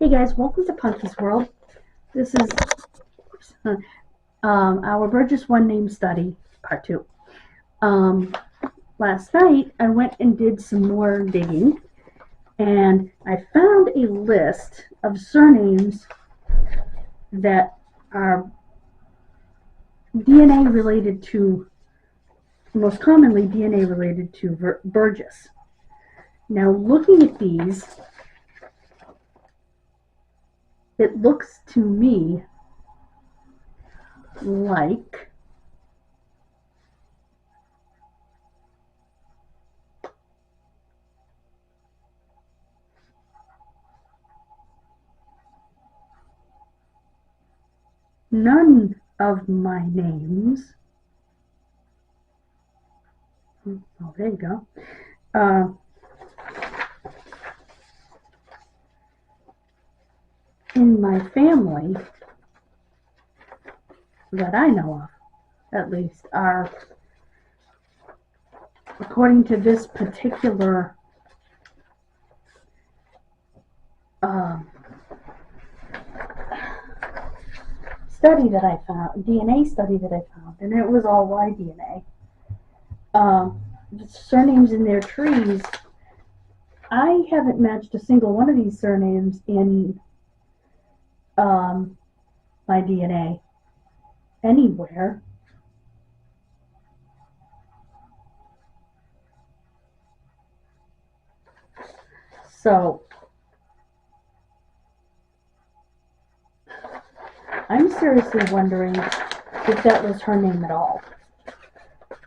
Hey guys, welcome to Punky's World. This is our Burgess One Name Study, Part 2. Last night I went and did some more digging, and I found a list of surnames that are DNA related to, most commonly DNA related to Burgess. Now looking at these, it looks to me like none of my names, oh there you go, in my family that I know of, at least, are, according to this particular study that I found, DNA study that I found, and it was all Y-DNA. Surnames in their trees, I haven't matched a single one of these surnames in my DNA anywhere. So I'm seriously wondering if that was her name at all.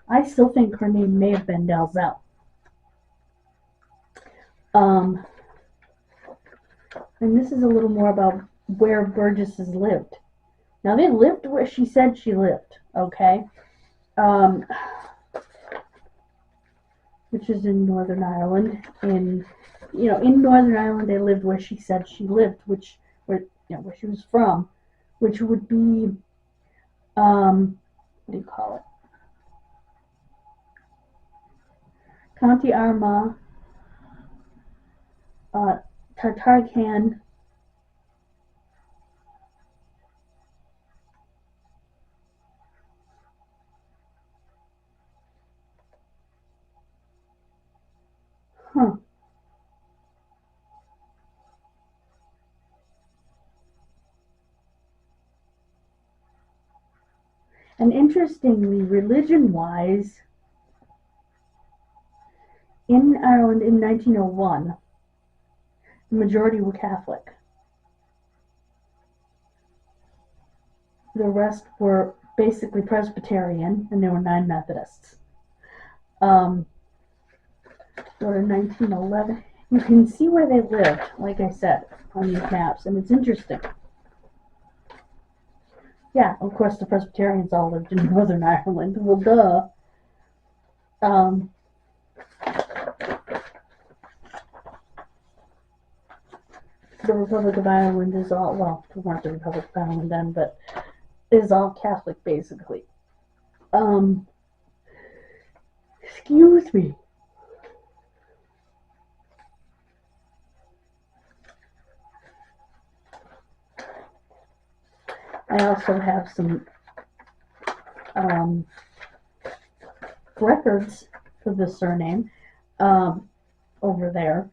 I still think her name may have been Dalzell. And this is a little more about where Burgesses lived. Now, they lived where she said she lived, okay? Which is in Northern Ireland. In Northern Ireland, they lived where she said she lived, where she was from, which would be, what do you call it? County Armagh, Tartargan, And interestingly, religion-wise, in Ireland in 1901, the majority were Catholic. The rest were basically Presbyterian, and there were 9 Methodists. So in 1911, you can see where they lived, like I said, on these maps, and it's interesting. Yeah, of course, the Presbyterians all lived in Northern Ireland. Well, duh. The Republic of Ireland is all, well, they weren't the Republic of Ireland then, but is all Catholic, basically. Excuse me. I also have some records for the surname over there.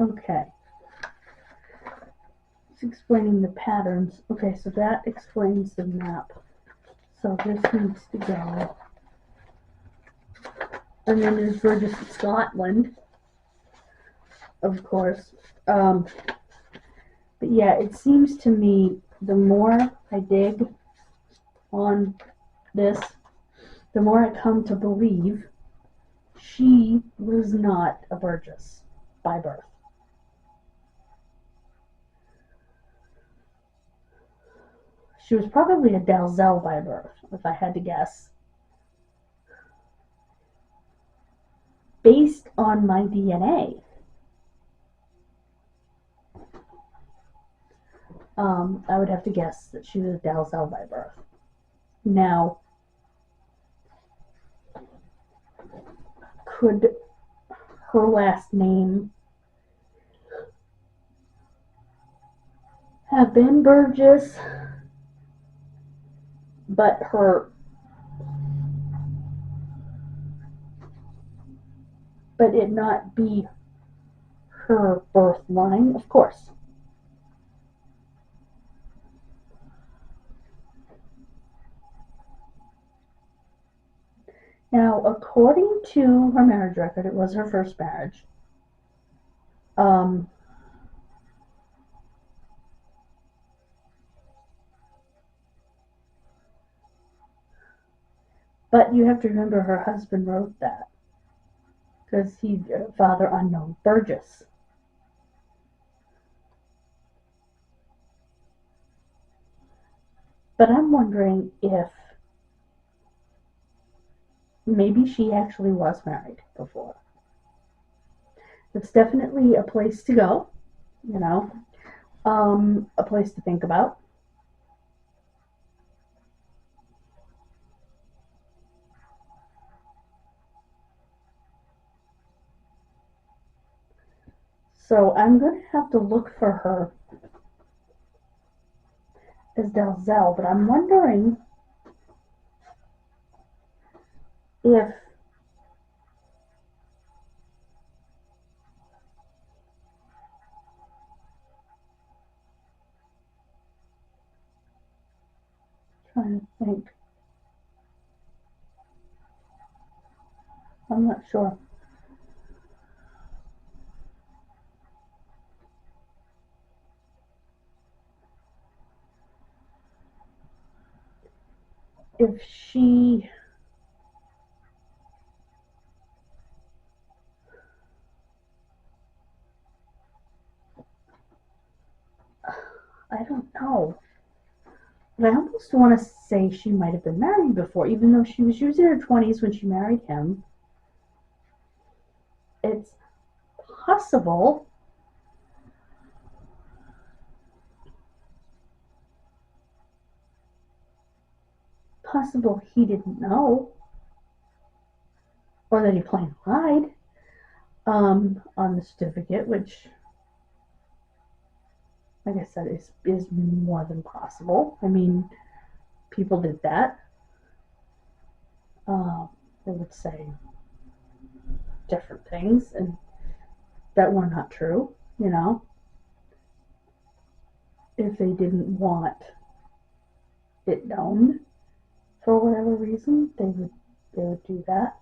Okay. It's explaining the patterns. Okay, so that explains the map. So this needs to go. And then there's Burgess, Scotland, of course. But yeah, it seems to me the more I dig on this, the more I come to believe she was not a Burgess by birth. She was probably a Dalzell by birth, if I had to guess. Based on my DNA, I would have to guess that she was a Dalzell by birth. Now, could her last name have been Burgess, but it not be her birth line? Of course. Now, according to her marriage record, it was her first marriage. But you have to remember her husband wrote that because he father unknown Burgess. But I'm wondering if maybe she actually was married before. It's definitely a place to go, a place to think about. So I'm going to have to look for her as Dalzell, but I'm wondering if trying to think. I'm not sure. If she I don't know. But I almost want to say she might have been married before, even though she was in her 20s when she married him. It's possible. Possible he didn't know, or that he plain lied on the certificate, which, like I said, is more than possible. I mean, people did that. They would say different things and that were not true, if they didn't want it known for whatever reason, they would do that.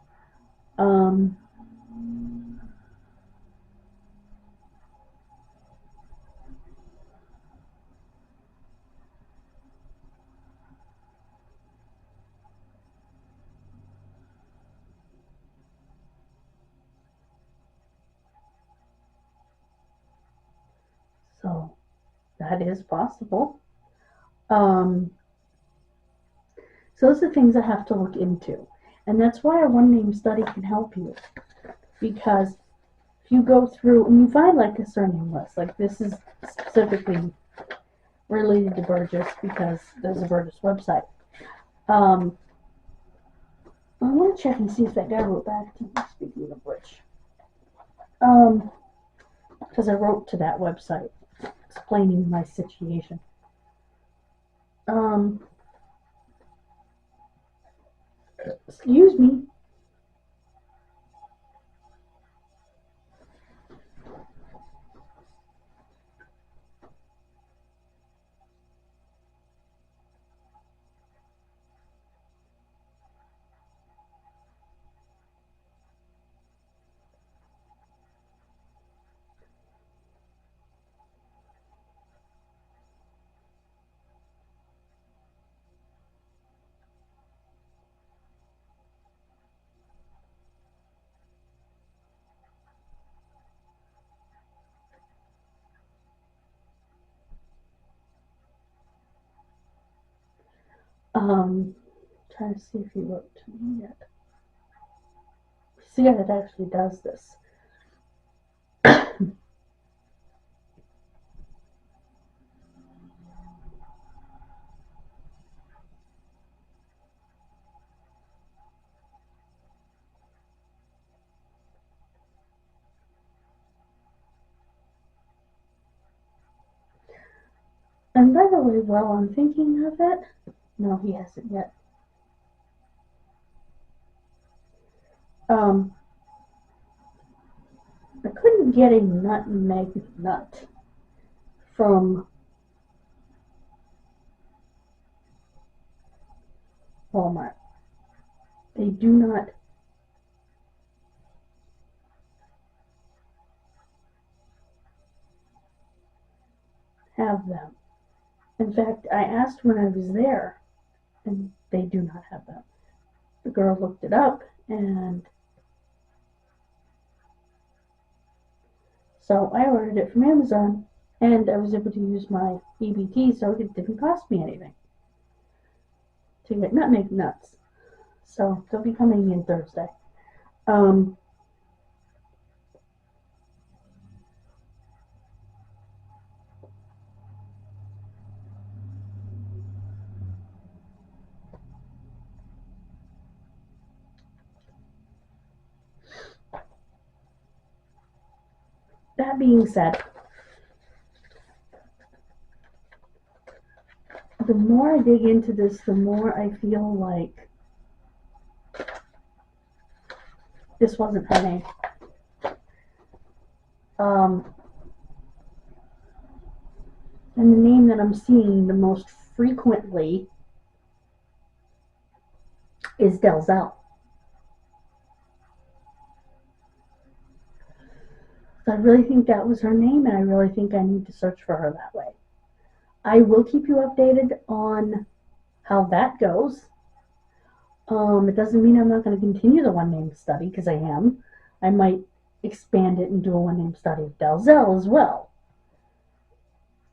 So that is possible. So those are things I have to look into. And that's why a one name study can help you. Because if you go through and you find like a surname list, like this is specifically related to Burgess because there's a Burgess website. I want to check and see if that guy wrote back to me, speaking of which. Because I wrote to that website explaining my situation. Excuse me. Trying to see if he wrote to me yet. See if it actually does this. And by the way, while I'm thinking of it, no, he hasn't yet. I couldn't get a nutmeg nut from Walmart. They do not have them. In fact, I asked when I was there, and they do not have them. The girl looked it up, and so I ordered it from Amazon, and I was able to use my EBT, so it didn't cost me anything to get nutmeg nuts. So they'll be coming in Thursday. That being said, the more I dig into this, the more I feel like this wasn't her name. And the name that I'm seeing the most frequently is Dalzell. So I really think that was her name, and I really think I need to search for her that way. I will keep you updated on how that goes. It doesn't mean I'm not going to continue the one-name study, because I am. I might expand it and do a one-name study of Dalzell as well.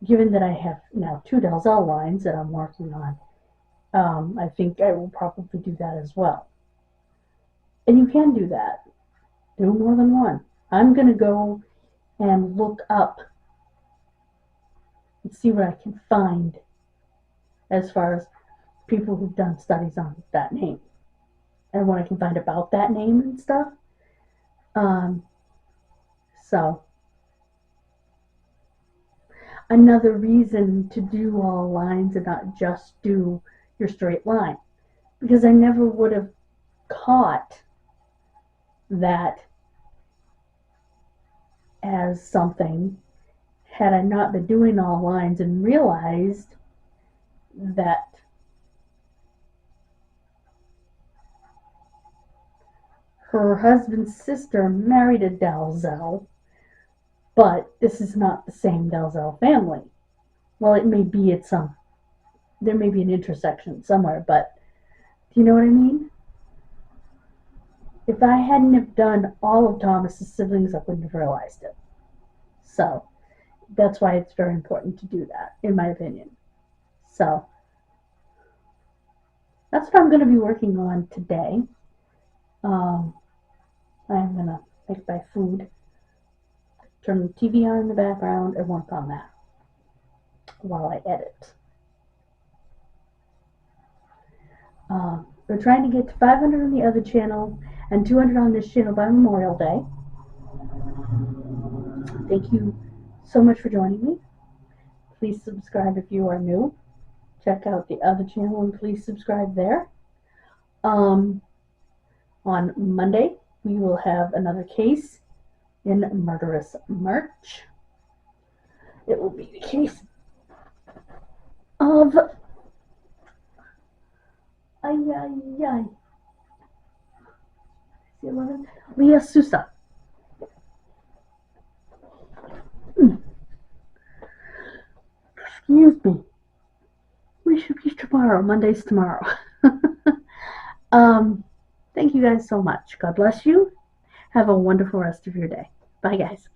Given that I have now 2 Dalzell lines that I'm working on, I think I will probably do that as well. And you can do that. Do more than one. I'm going to go and look up and see what I can find as far as people who've done studies on that name and what I can find about that name and stuff. So another reason to do all lines and not just do your straight line, because I never would have caught that as something had I not been doing all lines and realized that her husband's sister married a Dalzell, but this is not the same Dalzell family. Well, it may be at some, there may be an intersection somewhere, but do you know what I mean? If I hadn't have done all of Thomas's siblings, I wouldn't have realized it. So that's why it's very important to do that, in my opinion. So that's what I'm going to be working on today. I'm going to make my food, turn the TV on in the background, and work on that while I edit. We're trying to get to 500 on the other channel and 200 on this channel by Memorial Day. Thank you so much for joining me. Please subscribe if you are new. Check out the other channel and please subscribe there. On Monday, we will have another case in Murderous March. It will be the case of Leah Sousa. Excuse me. We should be tomorrow. Monday's tomorrow. Thank you guys so much. God bless you. Have a wonderful rest of your day. Bye, guys.